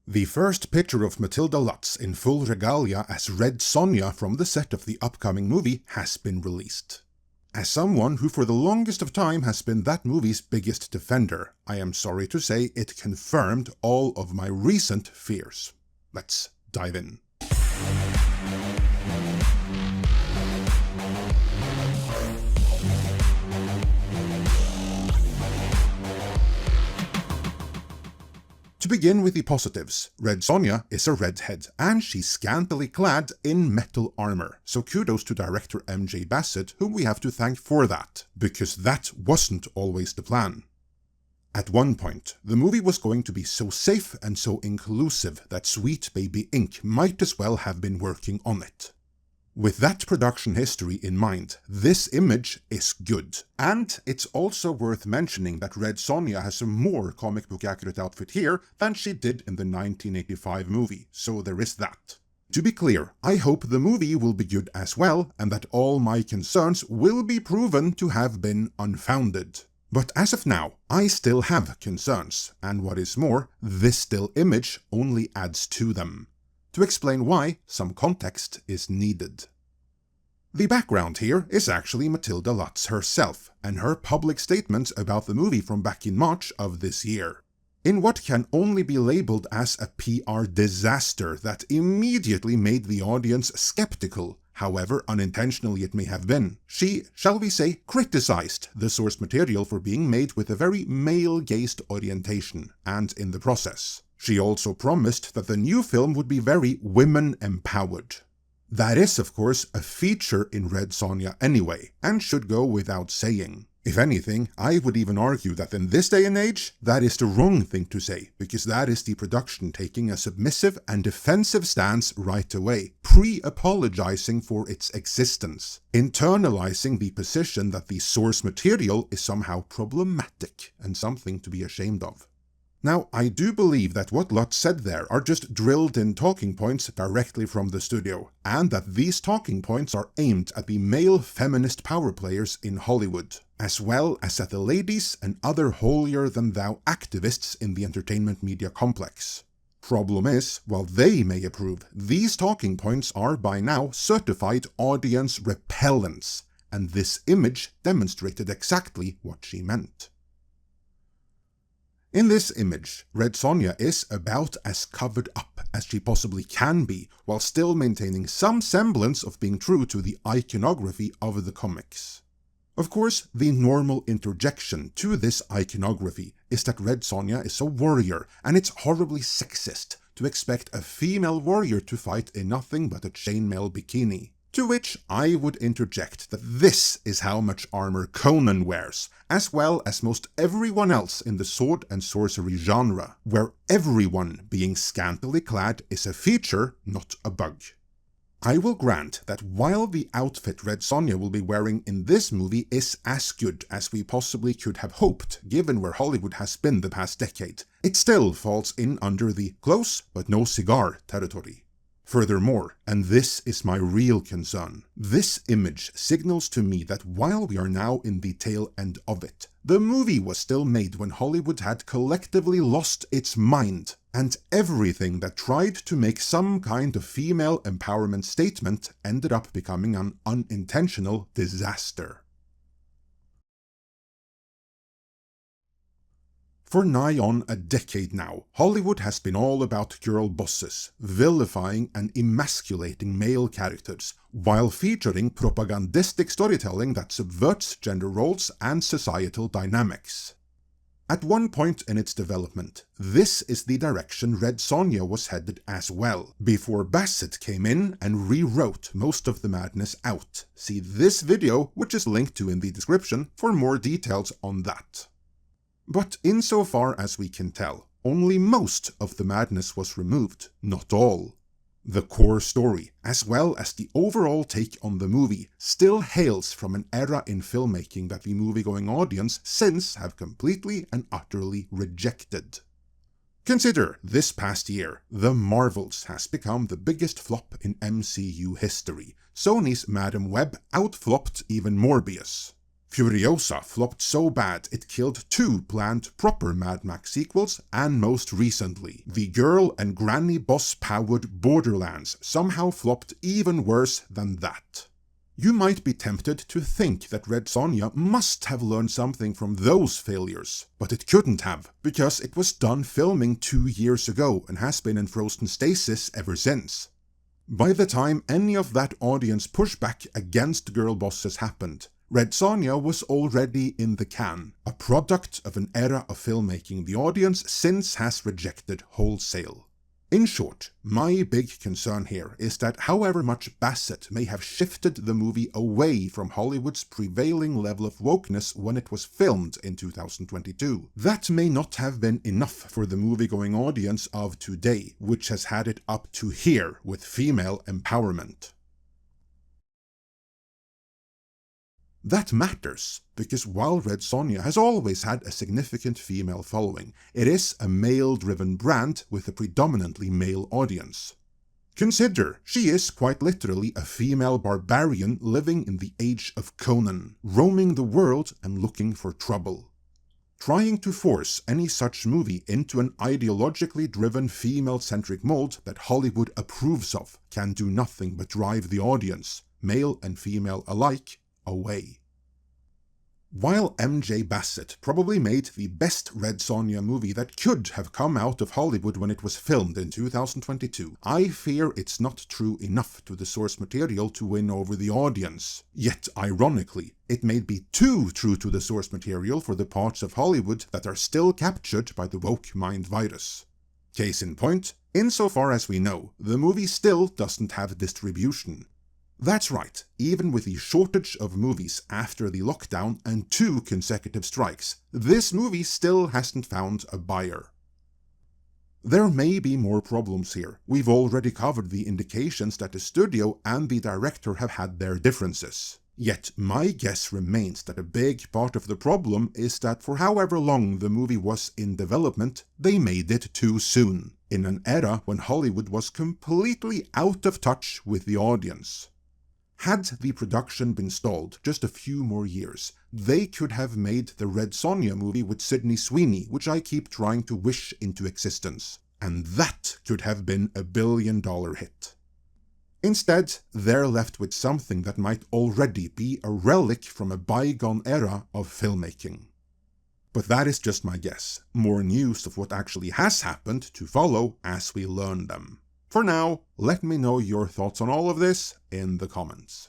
The first picture of Matilda Lutz in full regalia as Red Sonja from the set of the upcoming movie has been released. As someone who for the longest of time has been that movie's biggest defender, I am sorry to say it confirmed all of my recent fears. Let's dive in. To begin with the positives, Red Sonja is a redhead, and she's scantily clad in metal armor, so kudos to director MJ Bassett, whom we have to thank for that, because that wasn't always the plan. At one point, the movie was going to be so safe and so inclusive that Sweet Baby Inc. might as well have been working on it. With that production history in mind, this image is good. And it's also worth mentioning that Red Sonja has a more comic book accurate outfit here than she did in the 1985 movie, so there is that. To be clear, I hope the movie will be good as well, and that all my concerns will be proven to have been unfounded. But as of now, I still have concerns, and what is more, this still image only adds to them. To explain why, some context is needed. The background here is actually Matilda Lutz herself, and her public statement about the movie from back in March of this year. In what can only be labeled as a PR disaster that immediately made the audience skeptical, however unintentionally it may have been, she, shall we say, criticized the source material for being made with a very male-gazed orientation, and in the process. She also promised that the new film would be very women-empowered. That is, of course, a feature in Red Sonja anyway, and should go without saying. If anything, I would even argue that in this day and age, that is the wrong thing to say, because that is the production taking a submissive and defensive stance right away, pre-apologizing for its existence, internalizing the position that the source material is somehow problematic and something to be ashamed of. Now, I do believe that what Lutz said there are just drilled-in talking points directly from the studio, and that these talking points are aimed at the male feminist power players in Hollywood, as well as at the ladies and other holier-than-thou activists in the entertainment media complex. Problem is, while they may approve, these talking points are by now certified audience repellents, and this image demonstrated exactly what she meant. In this image, Red Sonja is about as covered up as she possibly can be, while still maintaining some semblance of being true to the iconography of the comics. Of course, the normal interjection to this iconography is that Red Sonja is a warrior, and it's horribly sexist to expect a female warrior to fight in nothing but a chainmail bikini. To which I would interject that this is how much armor Conan wears, as well as most everyone else in the sword and sorcery genre, where everyone being scantily clad is a feature, not a bug. I will grant that while the outfit Red Sonja will be wearing in this movie is as good as we possibly could have hoped given where Hollywood has been the past decade, it still falls in under the close but no cigar territory. Furthermore, and this is my real concern, this image signals to me that while we are now in the tail end of it, the movie was still made when Hollywood had collectively lost its mind, and everything that tried to make some kind of female empowerment statement ended up becoming an unintentional disaster. For nigh on a decade now, Hollywood has been all about girl bosses, vilifying and emasculating male characters, while featuring propagandistic storytelling that subverts gender roles and societal dynamics. At one point in its development, this is the direction Red Sonja was headed as well, before Bassett came in and rewrote most of the madness out. See this video, which is linked to in the description, for more details on that. But insofar as we can tell, only most of the madness was removed, not all. The core story, as well as the overall take on the movie, still hails from an era in filmmaking that the movie-going audience since have completely and utterly rejected. Consider, this past year, The Marvels has become the biggest flop in MCU history. Sony's Madam Web outflopped even Morbius. Furiosa flopped so bad it killed 2 planned proper Mad Max sequels, and most recently, the girl and granny boss-powered Borderlands somehow flopped even worse than that. You might be tempted to think that Red Sonja must have learned something from those failures, but it couldn't have, because it was done filming 2 years ago and has been in frozen stasis ever since. By the time any of that audience pushback against girl bosses happened, Red Sonja was already in the can, a product of an era of filmmaking the audience since has rejected wholesale. In short, my big concern here is that however much Bassett may have shifted the movie away from Hollywood's prevailing level of wokeness when it was filmed in 2022, that may not have been enough for the movie-going audience of today, which has had it up to here with female empowerment. That matters, because while Red Sonja has always had a significant female following, it is a male-driven brand with a predominantly male audience. Consider, she is quite literally a female barbarian living in the age of Conan, roaming the world and looking for trouble. Trying to force any such movie into an ideologically driven female-centric mold that Hollywood approves of can do nothing but drive the audience, male and female alike, away. While MJ Bassett probably made the best Red Sonja movie that could have come out of Hollywood when it was filmed in 2022, I fear it's not true enough to the source material to win over the audience. Yet, ironically, it may be too true to the source material for the parts of Hollywood that are still captured by the woke mind virus. Case in point, insofar as we know, the movie still doesn't have distribution. That's right, even with the shortage of movies after the lockdown and 2 consecutive strikes, this movie still hasn't found a buyer. There may be more problems here. We've already covered the indications that the studio and the director have had their differences. Yet my guess remains that a big part of the problem is that for however long the movie was in development, they made it too soon, in an era when Hollywood was completely out of touch with the audience. Had the production been stalled just a few more years, they could have made the Red Sonja movie with Sydney Sweeney, which I keep trying to wish into existence. And that could have been a billion-dollar hit. Instead, they're left with something that might already be a relic from a bygone era of filmmaking. But that is just my guess. More news of what actually has happened to follow as we learn them. For now, let me know your thoughts on all of this in the comments.